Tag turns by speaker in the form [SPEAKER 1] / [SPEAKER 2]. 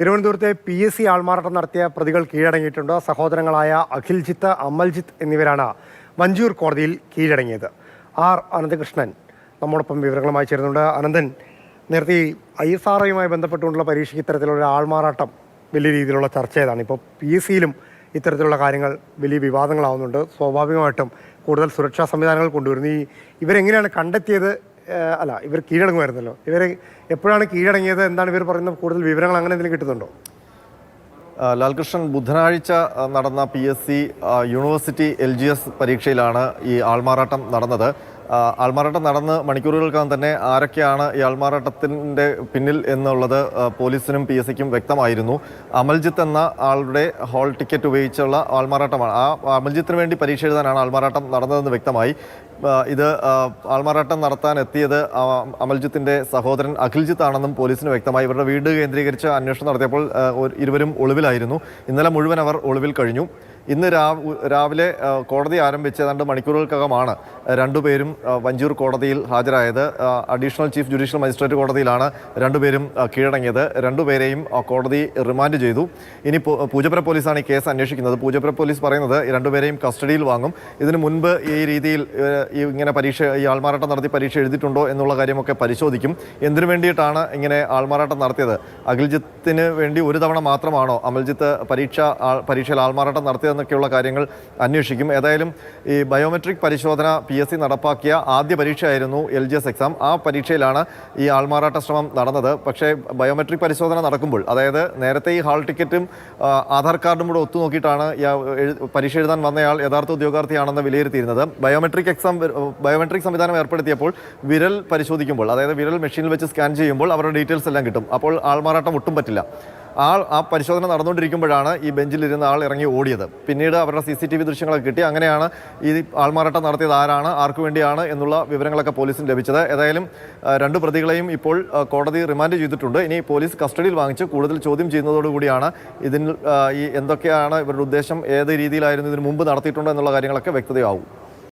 [SPEAKER 1] തിരുവനന്തപുരത്തെ PSC ആൾമാറാട്ടം നടത്തിയ പ്രതികൾ കീഴടങ്ങിയിട്ടുണ്ട്. സഹോദരങ്ങളായ അഖിൽജിത്ത്, അമൽജിത്ത് എന്നിവരാണ് വഞ്ചൂർ കോടതിയിൽ കീഴടങ്ങിയത്. ആർ അനന്തകൃഷ്ണൻ നമ്മോടൊപ്പം വിവരങ്ങളുമായി ചേരുന്നുണ്ട്. അനന്തൻ, നേരത്തെ ISROയുമായി ബന്ധപ്പെട്ടുകൊണ്ടുള്ള പരീക്ഷയ്ക്ക് ഇത്തരത്തിലുള്ള ആൾമാറാട്ടം വലിയ രീതിയിലുള്ള ചർച്ച ചെയ്താണ്. ഇപ്പോൾ PSCയിലും ഇത്തരത്തിലുള്ള കാര്യങ്ങൾ വലിയ വിവാദങ്ങളാവുന്നുണ്ട്. സ്വാഭാവികമായിട്ടും കൂടുതൽ സുരക്ഷാ സംവിധാനങ്ങൾ കൊണ്ടുവരുന്നു. ഇവരെങ്ങനെയാണ് കണ്ടെത്തിയത്? ഇവർ കീഴടങ്ങുമായിരുന്നല്ലോ. ഇവരെ എപ്പോഴാണ് കീഴടങ്ങിയത്? എന്താണ് ഇവർ പറയുന്നത്? കൂടുതൽ വിവരങ്ങൾ അങ്ങനെ എന്തെങ്കിലും കിട്ടുന്നുണ്ടോ?
[SPEAKER 2] ലാൽകൃഷ്ണൻ, ബുധനാഴ്ച നടന്ന PSC യൂണിവേഴ്സിറ്റി LGS പരീക്ഷയിലാണ് ഈ ആൾമാറാട്ടം നടന്നത്. ആൾമാറാട്ടം നടന്ന് മണിക്കൂറുകൾക്കകം തന്നെ ആരൊക്കെയാണ് ഈ ആൾമാറാട്ടത്തിൻ്റെ പിന്നിൽ എന്നുള്ളത് പോലീസിനും PSCക്കും വ്യക്തമായിരുന്നു. അമൽജിത്ത് എന്ന ആളുടെ ഹാൾ ടിക്കറ്റ് ഉപയോഗിച്ചുള്ള ആൾമാറാട്ടമാണ്. ആ അമൽജിത്തിന് വേണ്ടി പരീക്ഷ എഴുതാനാണ് ആൾമാറാട്ടം നടന്നതെന്ന് വ്യക്തമായി. ഇത് ആൾമാറാട്ടം നടത്താൻ എത്തിയത് അമൽജിത്തിൻ്റെ സഹോദരൻ അഖിൽജിത്ത് ആണെന്നും പോലീസിന് വ്യക്തമായി. ഇവരുടെ വീട് കേന്ദ്രീകരിച്ച് അന്വേഷണം നടത്തിയപ്പോൾ ഇരുവരും ഒളിവിലായിരുന്നു. ഇന്നലെ മുഴുവൻ അവർ ഒളിവിൽ കഴിഞ്ഞു. ഇന്ന് രാവിലെ കോടതി ആരംഭിച്ച് ഏതാണ്ട് മണിക്കൂറുകൾക്കകമാണ് രണ്ടുപേരും വഞ്ചൂർ കോടതിയിൽ ഹാജരായത്. അഡീഷണൽ ചീഫ് ജുഡീഷ്യൽ മജിസ്ട്രേറ്റ് കോടതിയിലാണ് രണ്ടുപേരും കീഴടങ്ങിയത്. രണ്ടുപേരെയും കോടതി റിമാൻഡ് ചെയ്തു. ഇനി പൂജപ്പുര പോലീസാണ് ഈ കേസ് അന്വേഷിക്കുന്നത്. പൂജപ്പുര പോലീസ് പറയുന്നത് രണ്ടുപേരെയും കസ്റ്റഡിയിൽ വാങ്ങും. ഇതിനു മുൻപ് ഈ രീതിയിൽ ഇങ്ങനെ ഈ ആൾമാറാട്ടം നടത്തി പരീക്ഷ എഴുതിയിട്ടുണ്ടോ എന്നുള്ള കാര്യമൊക്കെ പരിശോധിക്കും. എന്തിനു വേണ്ടിയിട്ടാണ് ഇങ്ങനെ ആൾമാറാട്ടം നടത്തിയത്? അഖിൽജിത്തിന് വേണ്ടി ഒരു തവണ മാത്രമാണോ അമൽജിത്ത് പരീക്ഷയിൽ ആൾമാറാട്ടം നടത്തിയതെന്നൊക്കെയുള്ള കാര്യങ്ങൾ അന്വേഷിക്കും. ഏതായാലും ഈ ബയോമെട്രിക് പരിശോധന PSC നടപ്പാക്കിയ ആദ്യ പരീക്ഷയായിരുന്നു LGS എക്സാം. ആ പരീക്ഷയിലാണ് ഈ ആൾമാറാട്ട ശ്രമം നടന്നത്. പക്ഷേ ബയോമെട്രിക് പരിശോധന നടക്കുമ്പോൾ, അതായത് നേരത്തെ ഈ ഹാൾ ടിക്കറ്റും ആധാർ കാർഡും കൂടെ ഒത്തുനോക്കിയിട്ടാണ് പരീക്ഷ എഴുതാൻ വന്നയാൾ യഥാർത്ഥ ഉദ്യോഗാർത്ഥിയാണെന്ന് വിലയിരുത്തിയിരുന്നത്. ബയോമെട്രിക് സംവിധാനം ഏർപ്പെടുത്തിയപ്പോൾ വിരൽ പരിശോധിക്കുമ്പോൾ, അതായത് വിരൽ മെഷീനിൽ വെച്ച് സ്കാൻ ചെയ്യുമ്പോൾ അവരുടെ ഡീറ്റെയിൽസ് എല്ലാം കിട്ടും. അപ്പോൾ ആൾമാറാട്ടം ഒട്ടും പറ്റില്ല. ആ പരിശോധന നടന്നുകൊണ്ടിരിക്കുമ്പോഴാണ് ഈ ബെഞ്ചിലിരുന്ന ആൾ ഇറങ്ങി ഓടിയത്. പിന്നീട് അവരുടെ CCTV ദൃശ്യങ്ങളൊക്കെ കിട്ടി. അങ്ങനെയാണ് ഈ ആൾമാറാട്ടം നടത്തിയത് ആരാണ്, ആർക്കു വേണ്ടിയാണ് എന്നുള്ള വിവരങ്ങളൊക്കെ പോലീസിന് ലഭിച്ചത്. ഏതായാലും രണ്ട് പ്രതികളെയും ഇപ്പോൾ കോടതി റിമാൻഡ് ചെയ്തിട്ടുണ്ട്. ഇനി പോലീസ് കസ്റ്റഡിയിൽ വാങ്ങിച്ച് കൂടുതൽ ചോദ്യം ചെയ്യുന്നതോടുകൂടിയാണ് എന്തൊക്കെയാണ് ഇവരുടെ ഉദ്ദേശം, ഏത് രീതിയിലായിരുന്നു ഇതിനു മുമ്പ് നടത്തിയിട്ടുണ്ടോ എന്നുള്ള കാര്യങ്ങളൊക്കെ വ്യക്തതയാവും.